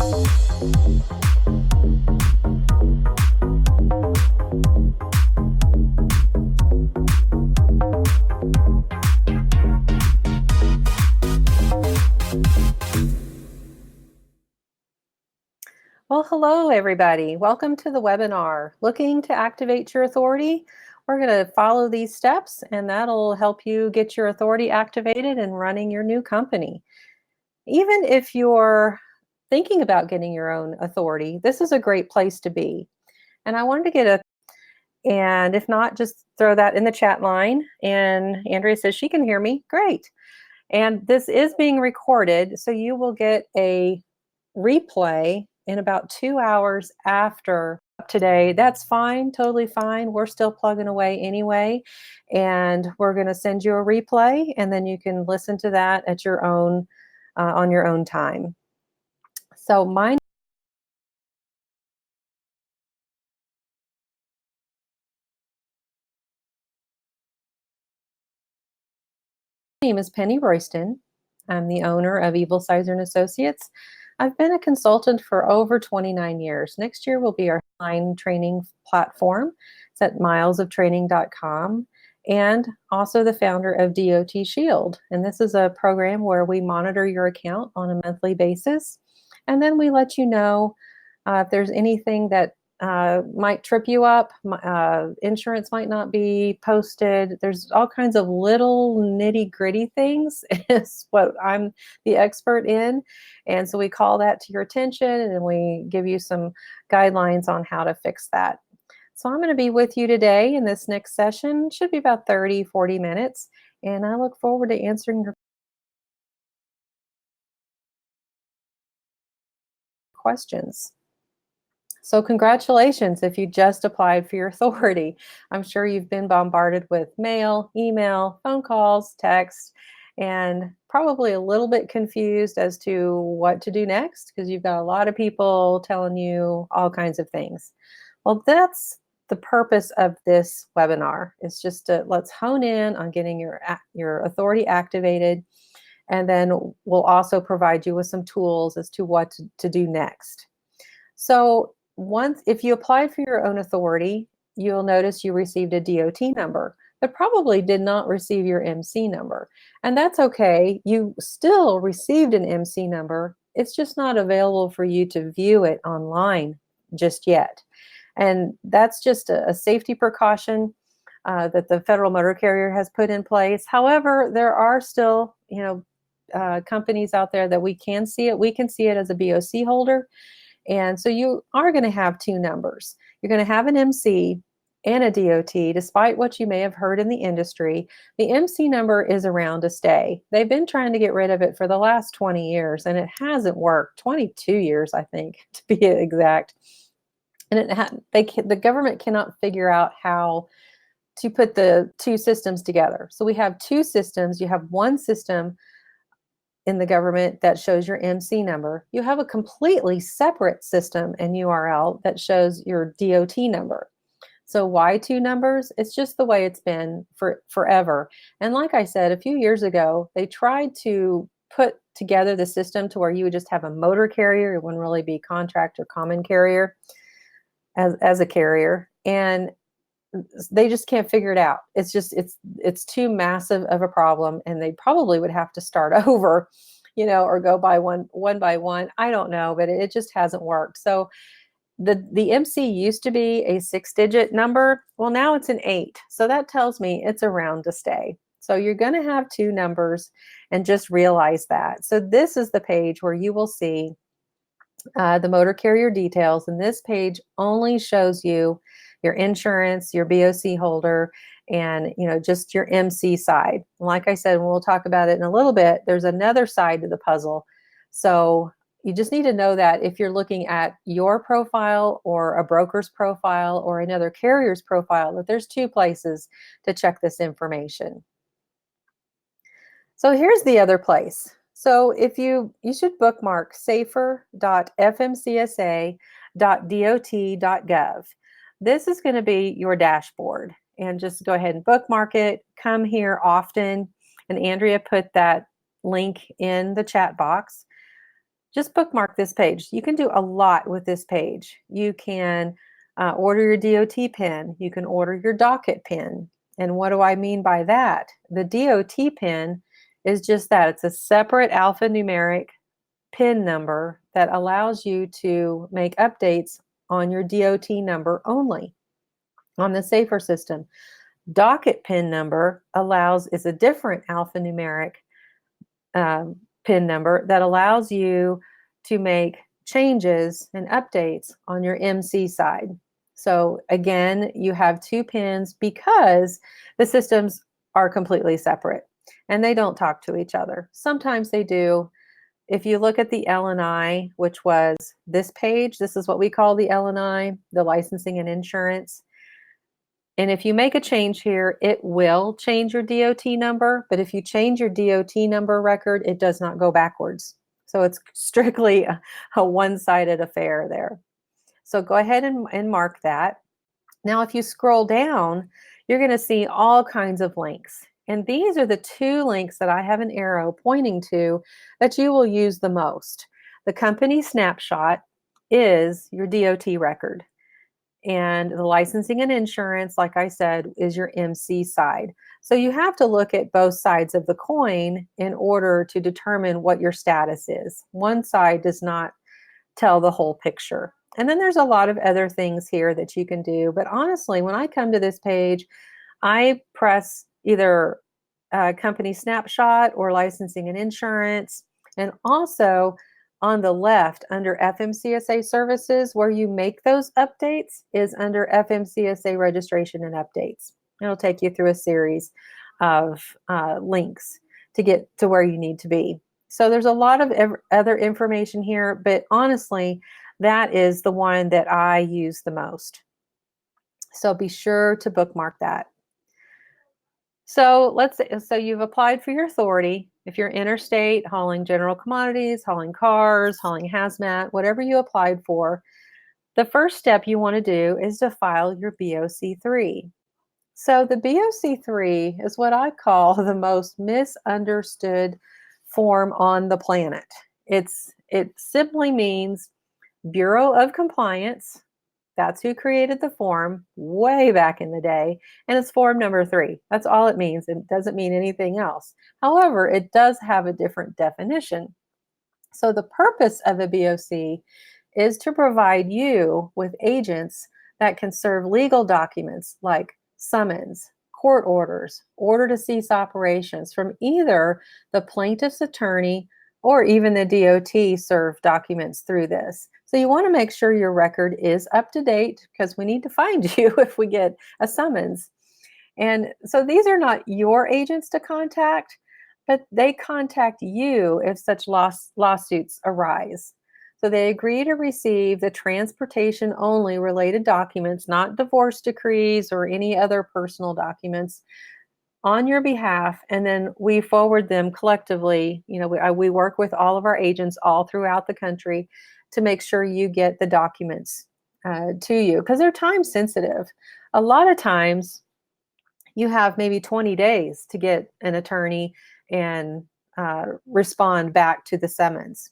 Well, hello, everybody. Welcome to the webinar. Looking to activate your authority? We're going to follow these steps, and that'll help you get your authority activated and running your new company. Even if you're thinking about getting your own authority, this is a great place to be. And I wanted to and if not, just throw that in the chat line. And Andrea says she can hear me. Great. And this is being recorded, so you will get a replay in about 2 hours after today. That's fine, totally fine. We're still plugging away anyway, and we're going to send you a replay, and then you can listen to that at your own on your own time. So my name is Penny Royston. I'm the owner of Evil Sizer and Associates. I've been a consultant for over 29 years. Next year will be our online training platform. It's at milesofttraining.com, and also the founder of DOT Shield. And this is a program where we monitor your account on a monthly basis. And then we let you know if there's anything that might trip you up. Insurance might not be posted. There's all kinds of little nitty gritty things is what I'm the expert in. And so we call that to your attention, and we give you some guidelines on how to fix that. So I'm going to be with you today in this next session. It should be about 30-40 minutes. And I look forward to answering your questions. So congratulations if you just applied for your authority. I'm sure you've been bombarded with mail, email, phone calls, text, and probably a little bit confused as to what to do next because you've got a lot of people telling you all kinds of things. Well, that's the purpose of this webinar. It's just let's hone in on getting your authority activated, and then we'll also provide you with some tools as to what to do next. So if you applied for your own authority, you'll notice you received a DOT number, but probably did not receive your MC number. And that's okay. You still received an MC number. It's just not available for you to view it online just yet. And that's just a safety precaution that the federal motor carrier has put in place. However, there are still, companies out there that we can see it. We can see it as a BOC holder. And so you are going to have two numbers. You're going to have an MC and a DOT, despite what you may have heard in the industry. The MC number is around to stay. They've been trying to get rid of it for the last 20 years, and it hasn't worked. 22 years, I think, to be exact. And the government cannot figure out how to put the two systems together. So we have two systems. You have one system in the government that shows your MC number. You have a completely separate system and URL that shows your DOT number. So why two numbers? It's just the way it's been for forever. And like I said, a few years ago, they tried to put together the system to where you would just have a motor carrier. It wouldn't really be contract or common carrier as a carrier. And they just can't figure it out. It's too massive of a problem, and they probably would have to start over, or go by one by one. I don't know, but it just hasn't worked. So the MC used to be a 6-digit number. Well, now it's an 8. So that tells me it's around to stay. So you're going to have two numbers, and just realize that. So this is the page where you will see the motor carrier details, and this page only shows you your insurance, your BOC holder, and just your MC side. Like I said, we'll talk about it in a little bit. There's another side to the puzzle. So you just need to know that if you're looking at your profile or a broker's profile or another carrier's profile, that there's two places to check this information. So here's the other place. So if you should bookmark safer.fmcsa.dot.gov. This is going to be your dashboard, and just go ahead and bookmark it. Come here often, and Andrea put that link in the chat box. just bookmark this page. You can do a lot with this page. You can order your DOT pin. You can order your docket pin. And what do I mean by that? The DOT pin is just that. It's a separate alphanumeric pin number that allows you to make updates on your DOT number only on the Safer system. Docket pin number is a different alphanumeric pin number that allows you to make changes and updates on your MC side. So again, you have two pins because the systems are completely separate and they don't talk to each other. Sometimes they do. If you look at the L&I, which was this page, this is what we call the L&I, the licensing and insurance. And if you make a change here, it will change your DOT number. But if you change your DOT number record, it does not go backwards. So it's strictly a one-sided affair there. So go ahead and mark that. Now, if you scroll down, you're going to see all kinds of links. And these are the two links that I have an arrow pointing to that you will use the most. The company snapshot is your DOT record. And the licensing and insurance, like I said, is your MC side. So you have to look at both sides of the coin in order to determine what your status is. One side does not tell the whole picture. And then there's a lot of other things here that you can do. But honestly, when I come to this page, I press either company snapshot or licensing and insurance. And also on the left under FMCSA services, where you make those updates is under FMCSA registration and updates. It'll take you through a series of links to get to where you need to be. So there's a lot of other information here, but honestly, that is the one that I use the most. So be sure to bookmark that. So so you've applied for your authority. If you're interstate, hauling general commodities, hauling cars, hauling hazmat, whatever you applied for, the first step you want to do is to file your BOC3. So the BOC3 is what I call the most misunderstood form on the planet. It simply means Bureau of Compliance. That's who created the form way back in the day. And it's form number 3. That's all it means. It doesn't mean anything else. However, it does have a different definition. So the purpose of a BOC is to provide you with agents that can serve legal documents like summons, court orders, order to cease operations from either the plaintiff's attorney or even the DOT serve documents through this. So you want to make sure your record is up to date because we need to find you if we get a summons. And so these are not your agents to contact, but they contact you if such lawsuits arise. So they agree to receive the transportation only related documents, not divorce decrees or any other personal documents, on your behalf, and then we forward them collectively. You know, we work with all of our agents all throughout the country to make sure you get the documents to you because they're time sensitive. A lot of times you have maybe 20 days to get an attorney and respond back to the summons.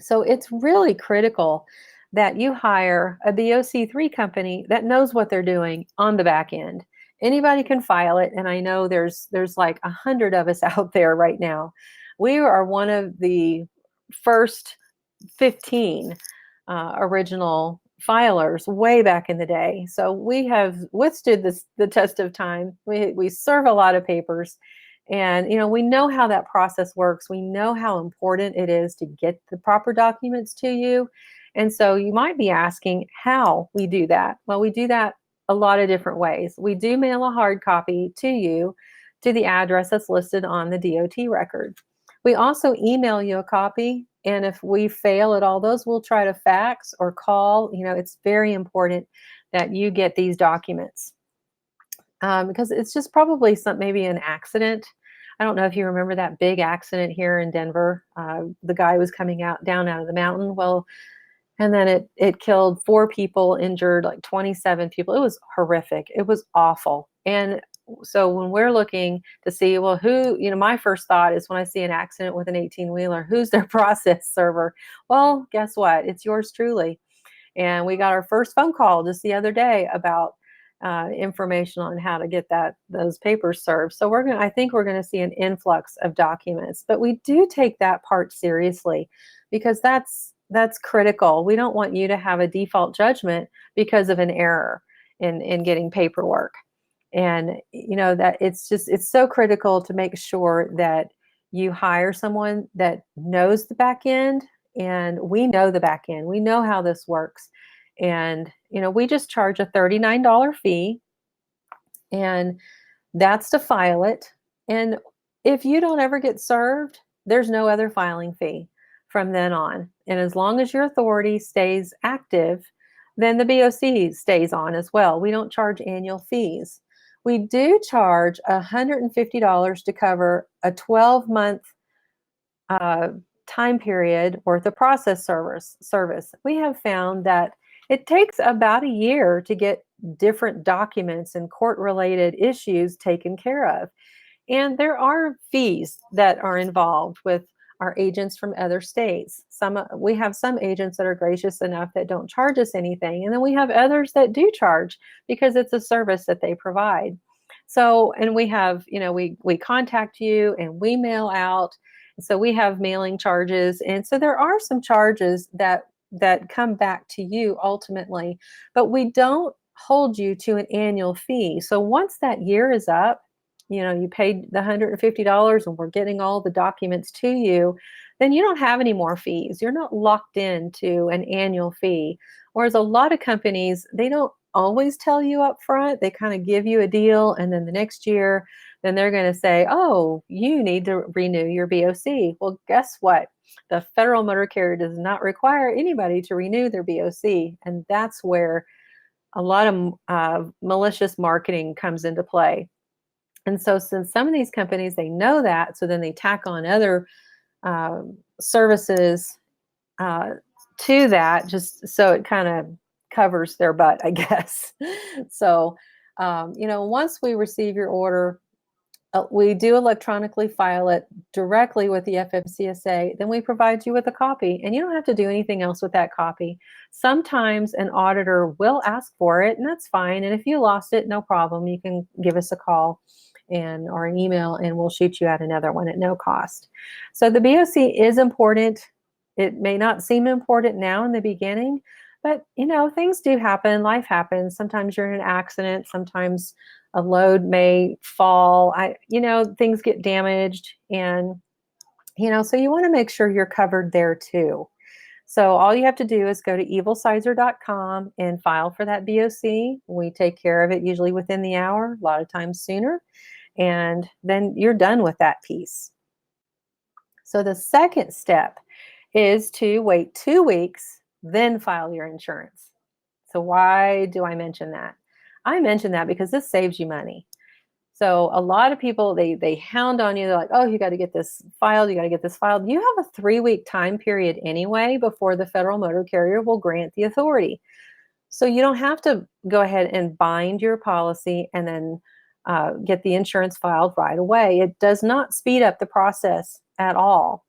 So it's really critical that you hire a BOC3 company that knows what they're doing on the back end. Anybody can file it, and I know there's like 100 of us out there right now. We are one of the first 15 original filers way back in the day. So we have withstood the test of time. We serve a lot of papers, and you know, we know how that process works. We know how important it is to get the proper documents to you. And so you might be asking how we do that. Well, we do that a lot of different ways. We do mail a hard copy to you to the address that's listed on the DOT record. We also email you a copy, and if we fail at all those, we'll try to fax or call. You know, it's very important that you get these documents because it's just probably maybe an accident. I don't know if you remember that big accident here in Denver. The guy was coming down out of the mountain. Well, and then it killed 4 people, injured like 27 people. It was horrific. It was awful. And So when we're looking to see, well, who, my first thought is when I see an accident with an 18-wheeler, who's their process server? Well, guess what? It's yours truly. And we got our first phone call just the other day about information on how to get those papers served. So I think we're gonna see an influx of documents, but we do take that part seriously because that's critical. We don't want you to have a default judgment because of an error in getting paperwork. And that it's so critical to make sure that you hire someone that knows the back end, and we know the back end. We know how this works. And we just charge a $39 fee, and that's to file it. And if you don't ever get served, there's no other filing fee from then on. And as long as your authority stays active, then the BOC stays on as well. We don't charge annual fees. We do charge $150 to cover a 12-month uh, time period worth of process service. We have found that it takes about a year to get different documents and court-related issues taken care of. And there are fees that are involved with our agents from other states. We have some agents that are gracious enough that don't charge us anything, and then we have others that do charge because it's a service that they provide. So, and we have, we contact you and we mail out. So we have mailing charges, and so there are some charges that come back to you ultimately, but we don't hold you to an annual fee. So once that year is up, you paid the $150 and we're getting all the documents to you, then you don't have any more fees. You're not locked into an annual fee. Whereas a lot of companies, they don't always tell you up front. They kind of give you a deal, and then the next year, then they're going to say, oh, you need to renew your BOC. Well, guess what? The Federal Motor Carrier does not require anybody to renew their BOC. And that's where a lot of malicious marketing comes into play. And so since some of these companies, they know that, so then they tack on other services to that, just so it kind of covers their butt, I guess. So, once we receive your order, we do electronically file it directly with the FMCSA. Then we provide you with a copy, and you don't have to do anything else with that copy. Sometimes an auditor will ask for it, and that's fine. And if you lost it, no problem. You can give us a call or an email, and we'll shoot you out another one at no cost. So the BOC is important. It may not seem important now in the beginning, but things do happen. Life happens. Sometimes you're in an accident. Sometimes a load may fall. Things get damaged, and so you want to make sure you're covered there too. So all you have to do is go to evilsizer.com and file for that BOC. We take care of it usually within the hour, a lot of times sooner, and then you're done with that piece. So the second step is to wait 2 weeks, then file your insurance. So why do I mention that? I mention that because this saves you money. So a lot of people, they hound on you. They're like, oh, you got to get this filed. You got to get this filed. You have a 3-week time period anyway before the Federal Motor Carrier will grant the authority. So you don't have to go ahead and bind your policy and then get the insurance filed right away. It does not speed up the process at all.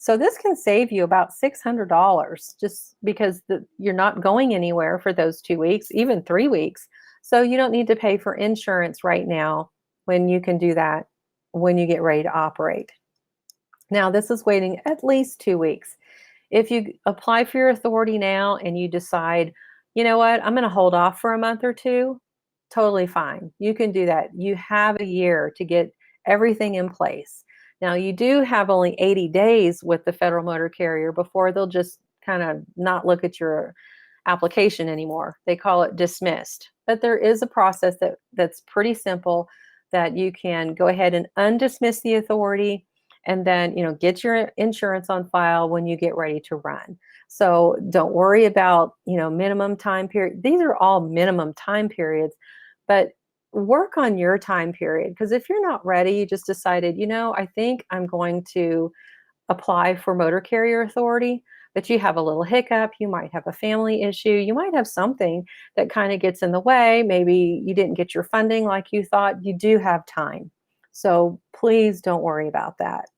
So this can save you about $600 just because you're not going anywhere for those 2 weeks, even 3 weeks. So you don't need to pay for insurance right now when you can do that when you get ready to operate. Now, this is waiting at least 2 weeks. If you apply for your authority now and you decide, you know what, I'm going to hold off for a month or two, totally fine. You can do that. You have a year to get everything in place. Now, you do have only 80 days with the Federal Motor Carrier before they'll just kind of not look at your application anymore. They call it dismissed. But there is a process that's pretty simple that you can go ahead and undismiss the authority and then, get your insurance on file when you get ready to run. So don't worry about, minimum time period. These are all minimum time periods, but work on your time period. Because if you're not ready, you just decided, I think I'm going to apply for motor carrier authority, that you have a little hiccup, you might have a family issue, you might have something that kind of gets in the way. Maybe you didn't get your funding like you thought. You do have time. So please don't worry about that.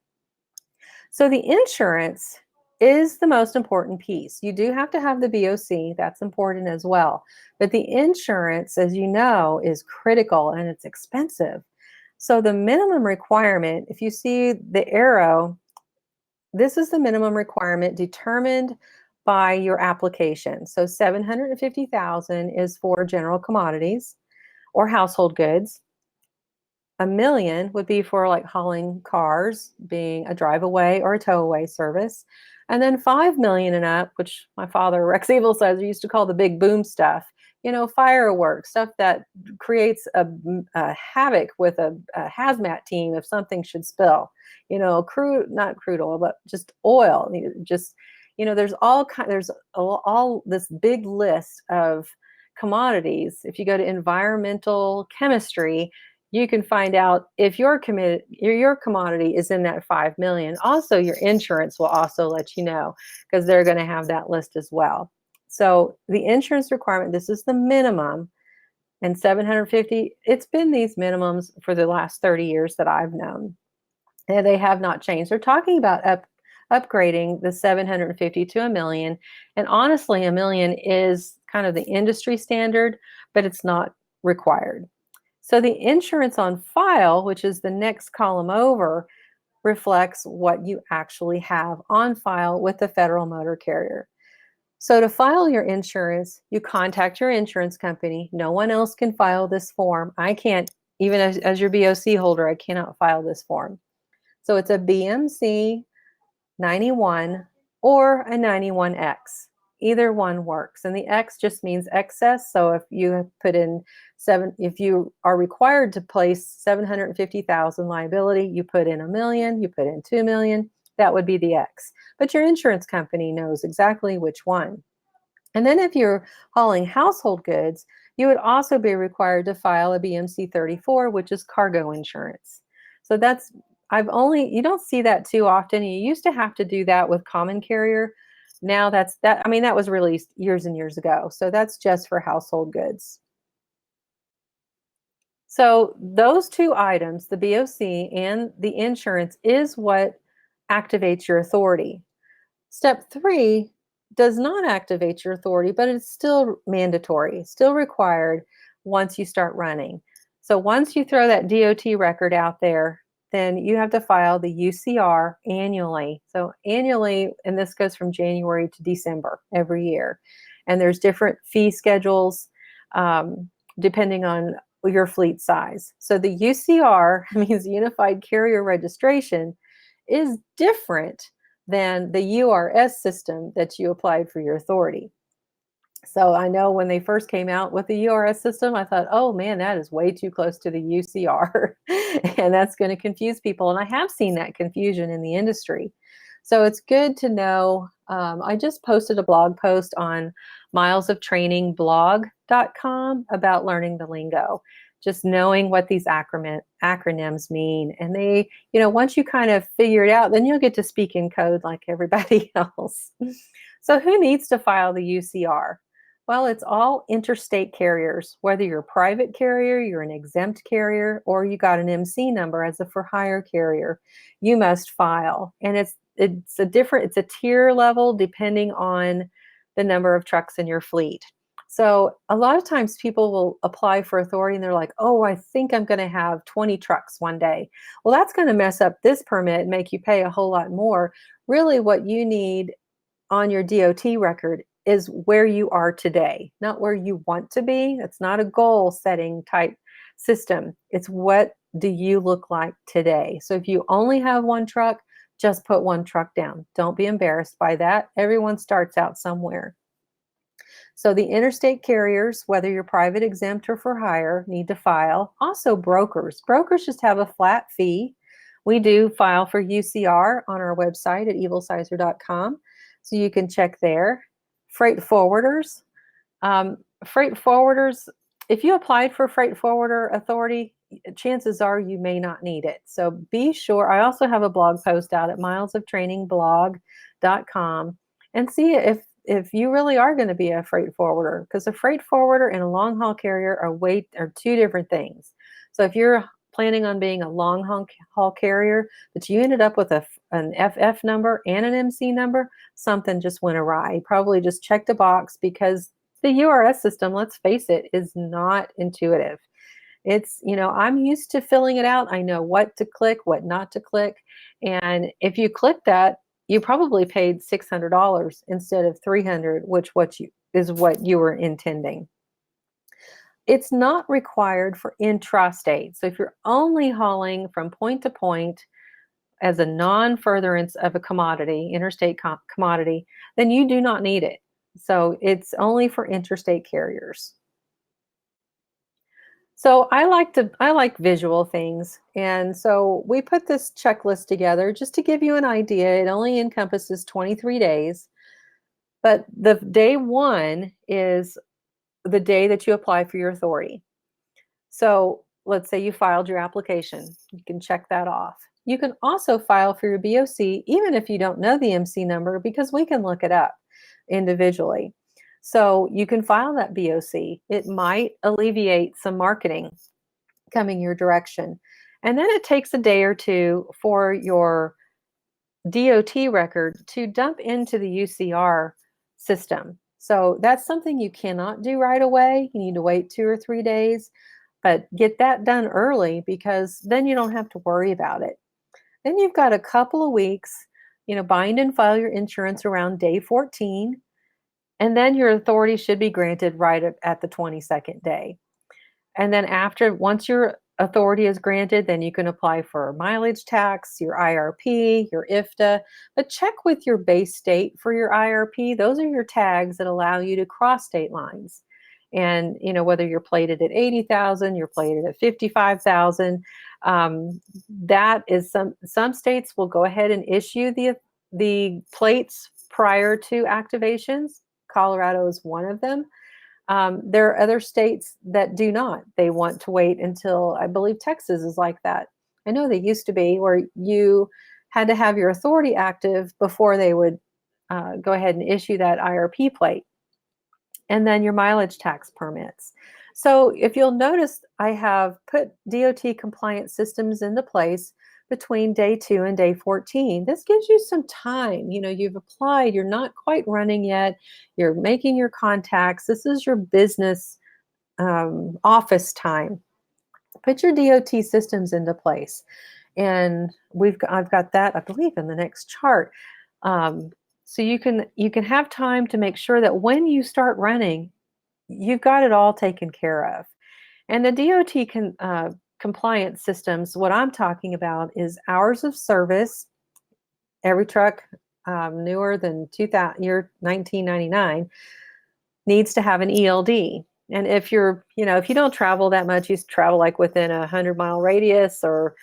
So the insurance is the most important piece. You do have to have the BOC, that's important as well. But the insurance, as you know, is critical and it's expensive. So the minimum requirement, if you see the arrow, this is the minimum requirement determined by your application. So 750,000 is for general commodities or household goods. A million would be for like hauling cars, being a drive away or a tow away service. And then 5 million and up, which my father, Rex Evil, says we used to call the big boom stuff, fireworks, stuff that creates a havoc with a hazmat team if something should spill. Not crude oil, but just oil. There's all this big list of commodities. If you go to environmental chemistry, you can find out if your commodity is in that 5 million. Also, your insurance will also let you know because they're going to have that list as well. So the insurance requirement, this is the minimum, and 750, it's been these minimums for the last 30 years that I've known. And they have not changed. They're talking about upgrading the 750 to a million. And honestly, a million is kind of the industry standard, but it's not required. So the insurance on file, which is the next column over, reflects what you actually have on file with the federal motor carrier. So to file your insurance, you contact your insurance company. No one else can file this form. I can't, even as your BOC holder, I cannot file this form. So it's a BMC 91 or a 91X. Either one works. And the X just means excess. So if you put in if you are required to place 750,000 liability, you put in a million, you put in 2 million, that would be the X. But your insurance company knows exactly which one. And then if you're hauling household goods, you would also be required to file a BMC 34, which is cargo insurance. So you don't see that too often. You used to have to do that with common carrier. Now that was released years and years ago. So that's just for household goods. So those two items, the BOC and the insurance, is what activates your authority. Step 3 does not activate your authority, but it's still mandatory, still required once you start running. So once you throw that DOT record out there, then you have to file the UCR annually. So annually, and this goes from January to December every year. And there's different fee schedules depending on your fleet size. So the UCR means Unified Carrier Registration is different than the URS system that you applied for your authority. So I know when they first came out with the URS system, I thought, oh man, that is way too close to the UCR. And that's going to confuse people. And I have seen that confusion in the industry. So it's good to know. I just posted a blog post on milesoftrainingblog.com about learning the lingo, just knowing what these acronyms mean. And they, once you kind of figure it out, then you'll get to speak in code like everybody else. So who needs to file the UCR? Well, it's all interstate carriers, whether you're a private carrier, you're an exempt carrier, or you got an MC number as a for-hire carrier, you must file. And it's a tier level depending on the number of trucks in your fleet. So a lot of times people will apply for authority and they're like, oh, I think I'm going to have 20 trucks one day. Well, that's going to mess up this permit and make you pay a whole lot more. Really, what you need on your DOT record is where you are today, not where you want to be. It's not a goal setting type system. It's what do you look like today? So if you only have one truck, just put one truck down. Don't be embarrassed by that. Everyone starts out somewhere. So the interstate carriers, whether you're private, exempt, or for hire, need to file. Also brokers. Brokers just have a flat fee. We do file for UCR on our website at evilsizer.com. So you can check there. Freight forwarders. If you applied for freight forwarder authority, chances are you may not need it. So be sure. I also have a blog post out at milesoftrainingblog.com. and see if you really are going to be a freight forwarder, because a freight forwarder and a long haul carrier are two different things. So if you're planning on being a haul carrier, but you ended up with an FF number and an MC number, something just went awry. You probably just checked a box, because the URS system, let's face it, is not intuitive. I'm used to filling it out. I know what to click, what not to click. And if you click that, you probably paid $600 instead of 300, which is what you were intending. It's not required for intrastate. So if you're only hauling from point to point as a non-furtherance of a commodity, interstate commodity, then you do not need it. So it's only for interstate carriers. So I like visual things. And so we put this checklist together just to give you an idea. It only encompasses 23 days, but the day one is the day that you apply for your authority. So let's say you filed your application. You can check that off. You can also file for your BOC even if you don't know the MC number, because we can look it up individually. So you can file that BOC. It might alleviate some marketing coming your direction. And then it takes a day or two for your DOT record to dump into the UCR system. So that's something you cannot do right away. You need to wait 2 or 3 days, but get that done early, because then you don't have to worry about it. Then you've got a couple of weeks, bind and file your insurance around day 14, and then your authority should be granted right at the 22nd day. And then once your authority is granted, then you can apply for mileage tax, your IRP, your IFTA, but check with your base state for your IRP. Those are your tags that allow you to cross state lines. And, whether you're plated at 80,000, you're plated at 55,000, that is some states will go ahead and issue the plates prior to activations. Colorado is one of them. There are other states that do not. They want to wait until, I believe Texas is like that. I know they used to be, where you had to have your authority active before they would go ahead and issue that IRP plate. And then your mileage tax permits. So if you'll notice, I have put DOT compliant systems into place between day 2 and day 14. This gives you some time. You've applied, you're not quite running yet, you're making your contacts. This is your business office time. Put your DOT systems into place. And I've got that, I believe, in the next chart. So you can have time to make sure that when you start running, you've got it all taken care of. And the DOT compliance systems, what I'm talking about is hours of service. Every truck newer than 1999 needs to have an ELD. And if if you don't travel that much, you travel like within a 100-mile radius, or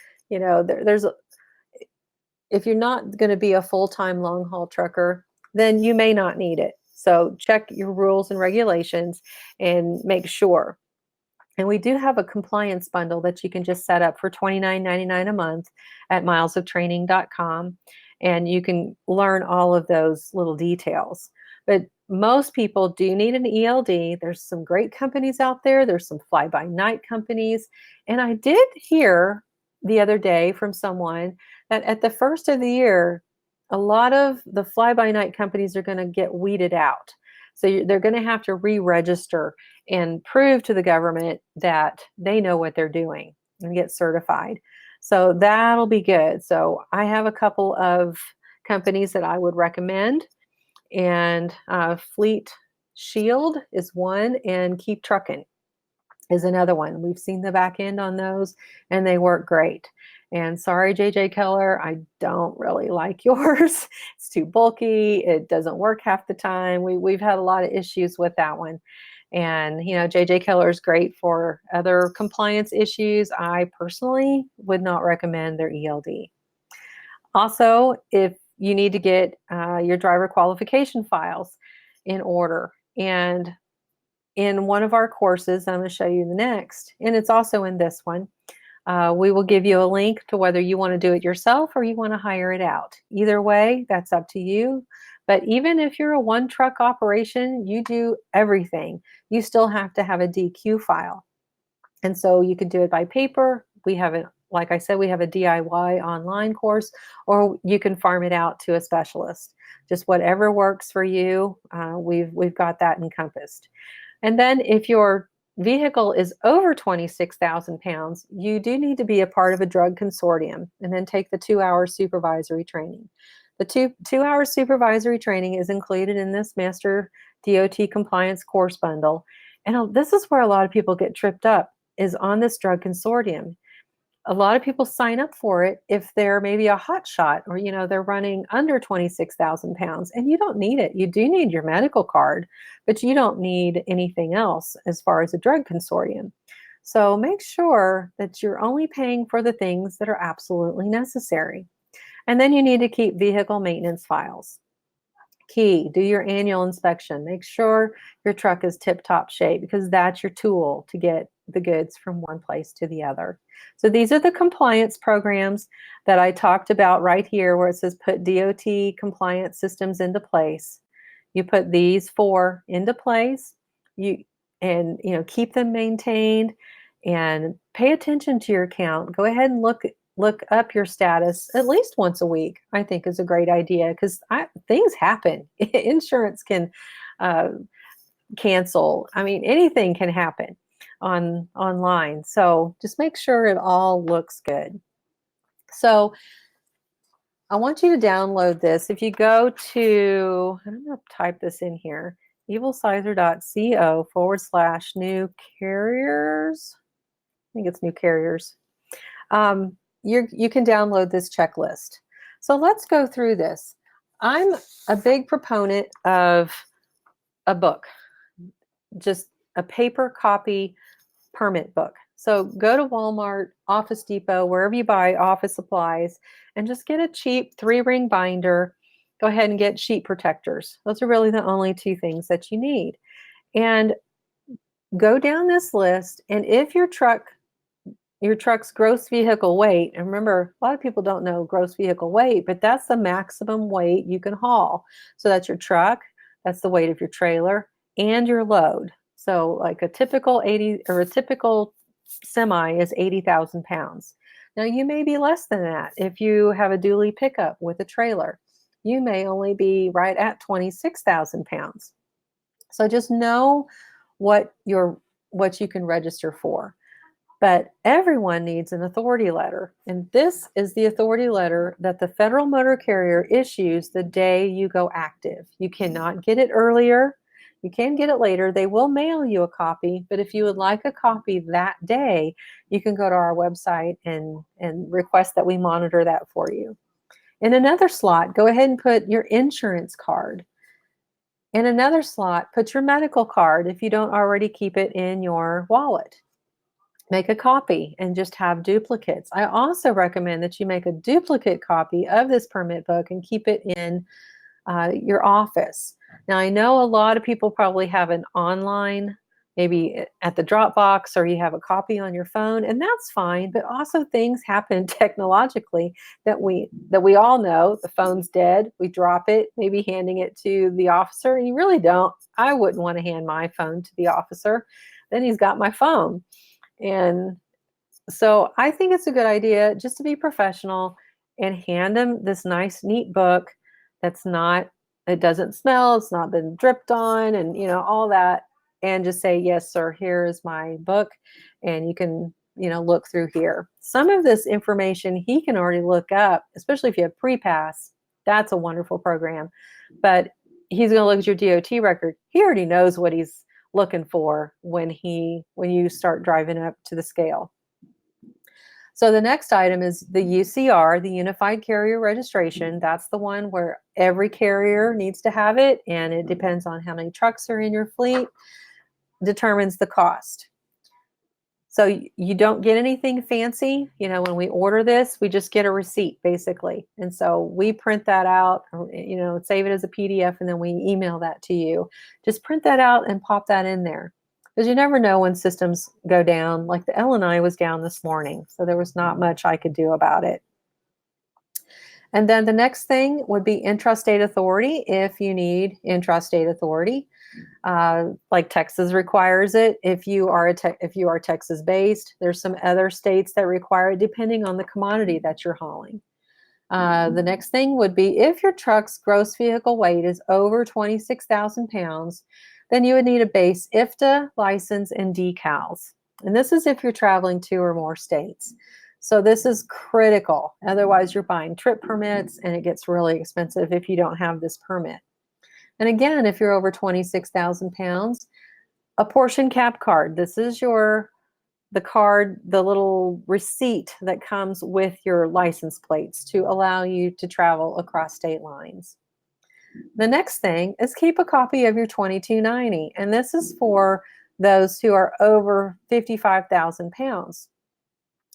if you're not going to be a full-time long haul trucker, then you may not need it. So check your rules and regulations and make sure. And we do have a compliance bundle that you can just set up for $29.99 a month at milesoftraining.com. And you can learn all of those little details. But most people do need an ELD. There's some great companies out there. There's some fly-by-night companies. And I did hear the other day from someone that at the first of the year, a lot of the fly-by-night companies are going to get weeded out. So they're going to have to re-register and prove to the government that they know what they're doing and get certified. So that'll be good. So I have a couple of companies that I would recommend, and Fleet Shield is one, and Keep Truckin' is another one. We've seen the back end on those, and they work great. And sorry, JJ Keller, I don't really like yours. It's too bulky. It doesn't work half the time. We've had a lot of issues with that one. And, JJ Keller is great for other compliance issues. I personally would not recommend their ELD. Also, if you need to get your driver qualification files in order, and in one of our courses, I'm going to show you the next, and it's also in this one, we will give you a link to whether you want to do it yourself or you want to hire it out. Either way, that's up to you. But even if you're a one truck operation, you do everything, you still have to have a DQ file. And so you could do it by paper. We have it, like I said, we have a DIY online course, or you can farm it out to a specialist. Just whatever works for you. We've got that encompassed. And then if your vehicle is over 26,000 pounds, you do need to be a part of a drug consortium and then take the 2 hour supervisory training. The two hour supervisory training is included in this Master DOT compliance course bundle. And this is where a lot of people get tripped up, is on this drug consortium. A lot of people sign up for it if they're maybe a hot shot, or they're running under 26,000 pounds, and you don't need it. You do need your medical card, but you don't need anything else as far as a drug consortium. So make sure that you're only paying for the things that are absolutely necessary. And then you need to keep vehicle maintenance files. Key, do your annual inspection. Make sure your truck is tip-top shape, because that's your tool to get the goods from one place to the other. So these are the compliance programs that I talked about right here, where it says put DOT compliance systems into place. You put these 4 into place, and keep them maintained, and pay attention to your account. Go ahead and look up your status at least once a week, I think is a great idea, because things happen. Insurance can cancel. I mean, anything can happen online. So just make sure it all looks good. So I want you to download this. If you go to, I'm going to type this in here, evilsizer.co/new carriers. I think it's new carriers. You can download this checklist. So let's go through this. I'm a big proponent of a book, just a paper copy permit book. So go to Walmart, Office Depot, wherever you buy office supplies, and just get a cheap 3-ring binder. Go ahead and get sheet protectors. Those are really the only 2 things that you need. And go down this list, and if your truck's gross vehicle weight, and remember, a lot of people don't know gross vehicle weight, but that's the maximum weight you can haul. So that's your truck, that's the weight of your trailer, and your load. So like a typical semi is 80,000 pounds. Now you may be less than that if you have a dually pickup with a trailer. You may only be right at 26,000 pounds. So just know what you can register for. But everyone needs an authority letter. And this is the authority letter that the Federal Motor Carrier issues the day you go active. You cannot get it earlier. You can get it later. They will mail you a copy, but if you would like a copy that day, you can go to our website and request that we monitor that for you. In another slot, go ahead and put your insurance card. In another slot, put your medical card if you don't already keep it in your wallet. Make a copy and just have duplicates. I also recommend that you make a duplicate copy of this permit book and keep it in your office. Now, I know a lot of people probably have an online, maybe at the Dropbox, or you have a copy on your phone, and that's fine. But also things happen technologically that we all know. The phone's dead. We drop it, maybe handing it to the officer, and you really don't. I wouldn't want to hand my phone to the officer. Then he's got my phone. And so I think it's a good idea just to be professional and hand them this nice, neat book it doesn't smell, it's not been dripped on, and all that, and just say, yes, sir, here is my book, and you can, look through here. Some of this information he can already look up, especially if you have pre-pass. That's a wonderful program. But he's going to look at your DOT record. He already knows what he's looking for when you start driving up to the scale. So the next item is the UCR, the Unified Carrier Registration. That's the one where every carrier needs to have it, and it depends on how many trucks are in your fleet, determines the cost. So you don't get anything fancy. When we order this, we just get a receipt, basically. And so we print that out, save it as a PDF, and then we email that to you. Just print that out and pop that in there. Because you never know when systems go down. Like the LNI was down this morning, so there was not much I could do about it. And then the next thing would be intrastate authority if you need intrastate authority. Like Texas requires it. If you are Texas based, there's some other states that require it depending on the commodity that you're hauling. The next thing would be if your truck's gross vehicle weight is over 26,000 pounds, then you would need a base IFTA license and decals. And this is if you're traveling 2 or more states. So this is critical. Otherwise, you're buying trip permits and it gets really expensive if you don't have this permit. And again, if you're over 26,000 pounds, a portion cap card. This is the card, the little receipt that comes with your license plates to allow you to travel across state lines. The next thing is keep a copy of your 2290, and this is for those who are over 55,000 pounds.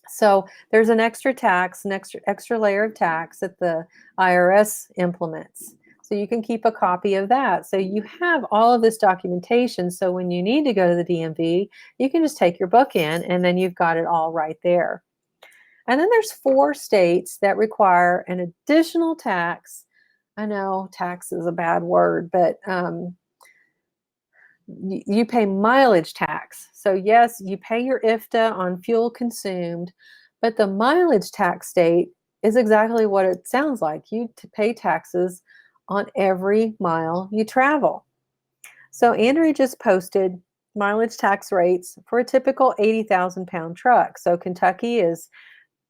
So there's an extra tax, an extra layer of tax that the IRS implements. So you can keep a copy of that. So you have all of this documentation. So when you need to go to the DMV, you can just take your book in and then you've got it all right there. And then there's 4 states that require an additional tax. I know tax is a bad word, but you pay mileage tax. So yes, you pay your IFTA on fuel consumed, but the mileage tax state is exactly what it sounds like. You pay taxes on every mile you travel. So Andrea just posted mileage tax rates for a typical 80,000 pound truck. So Kentucky is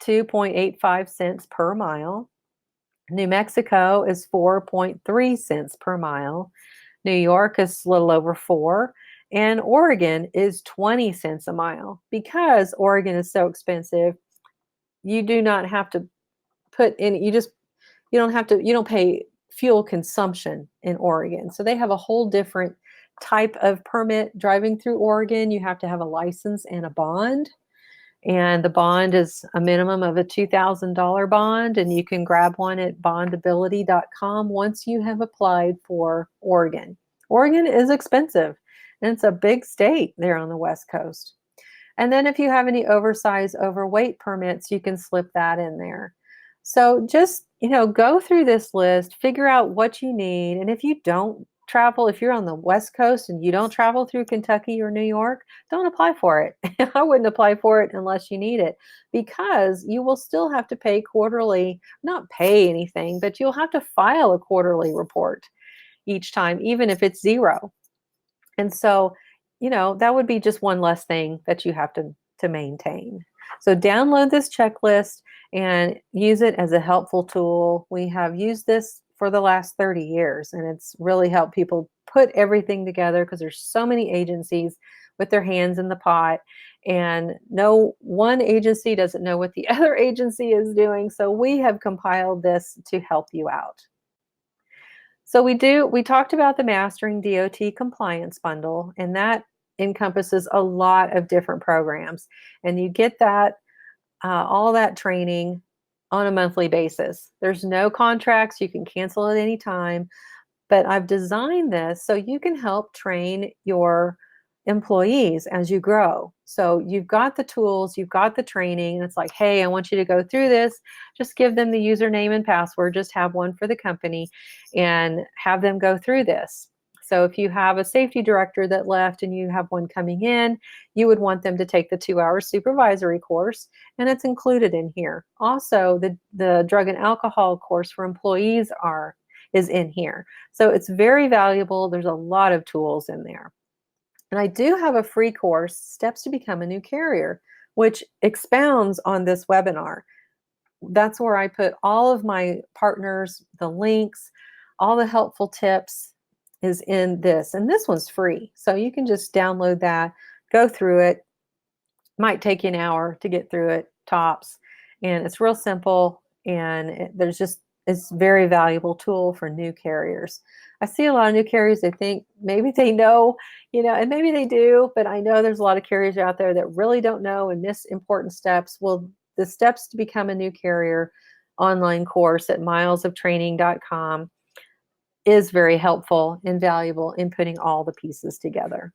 2.85 cents per mile. New Mexico is 4.3 cents per mile. New York is a little over 4, and Oregon is 20 cents a mile. Because Oregon is so expensive, you do not have to put in, you don't pay fuel consumption in Oregon. So they have a whole different type of permit driving through Oregon. You have to have a license and a bond. And the bond is a minimum of a $2,000 bond, and you can grab one at bondability.com once you have applied for Oregon. Oregon is expensive, and it's a big state there on the West Coast. And then if you have any oversized, overweight permits, you can slip that in there. So just, go through this list, figure out what you need, and if you don't travel, if you're on the West Coast and you don't travel through Kentucky or New York, don't apply for it. I wouldn't apply for it unless you need it, because you will still have to pay quarterly, not pay anything, but you'll have to file a quarterly report each time, even if it's 0. And so, that would be just one less thing that you have to maintain. So download this checklist and use it as a helpful tool. We have used this for the last 30 years, and it's really helped people put everything together because there's so many agencies with their hands in the pot, and no one agency doesn't know what the other agency is doing. So we have compiled this to help you out. So we talked about the Mastering DOT Compliance Bundle, and that encompasses a lot of different programs. And you get that, all that training on a monthly basis. There's no contracts. You can cancel at any time. But I've designed this so you can help train your employees as you grow. So you've got the tools, you've got the training, and it's like, hey, I want you to go through this. Just give them the username and password, just have one for the company and have them go through this. So if you have a safety director that left and you have one coming in, you would want them to take the 2-hour supervisory course, and it's included in here. Also, the drug and alcohol course for employees is in here. So it's very valuable. There's a lot of tools in there. And I do have a free course, Steps to Become a New Carrier, which expounds on this webinar. That's where I put all of my partners, the links, all the helpful tips is in this. And this one's free. So you can just download that, go through it. Might take you an hour to get through it, tops. And it's real simple. And it's a very valuable tool for new carriers. I see a lot of new carriers, they think maybe they know, and maybe they do, but I know there's a lot of carriers out there that really don't know and miss important steps. Well, the Steps to Become a New Carrier online course at milesoftraining.com is very helpful and valuable in putting all the pieces together.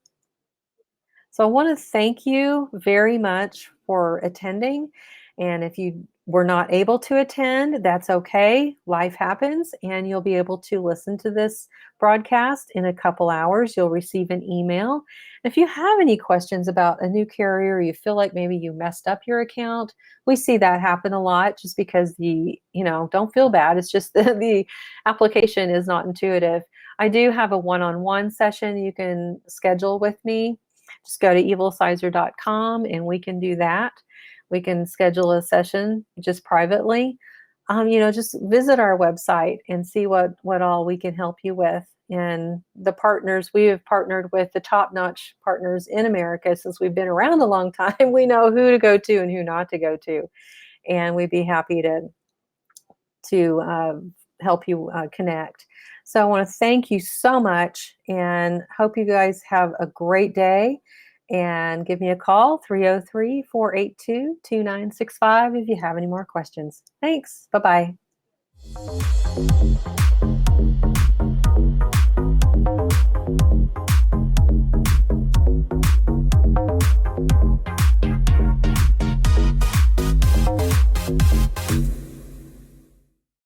So I want to thank you very much for attending. And if you were not able to attend, that's okay. Life happens, and you'll be able to listen to this broadcast in a couple hours. You'll receive an email. If you have any questions about a new carrier, or you feel like maybe you messed up your account, we see that happen a lot just because don't feel bad. It's just the application is not intuitive. I do have a one-on-one session you can schedule with me. Just go to evilsizer.com and we can do that. We can schedule a session just privately. Just visit our website and see what all we can help you with. And the partners, we have partnered with the top-notch partners in America since we've been around a long time. We know who to go to and who not to go to, and we'd be happy to help you connect. So I want to thank you so much and hope you guys have a great day. And give me a call, 303-482-2965 if you have any more questions. Thanks. Bye-bye.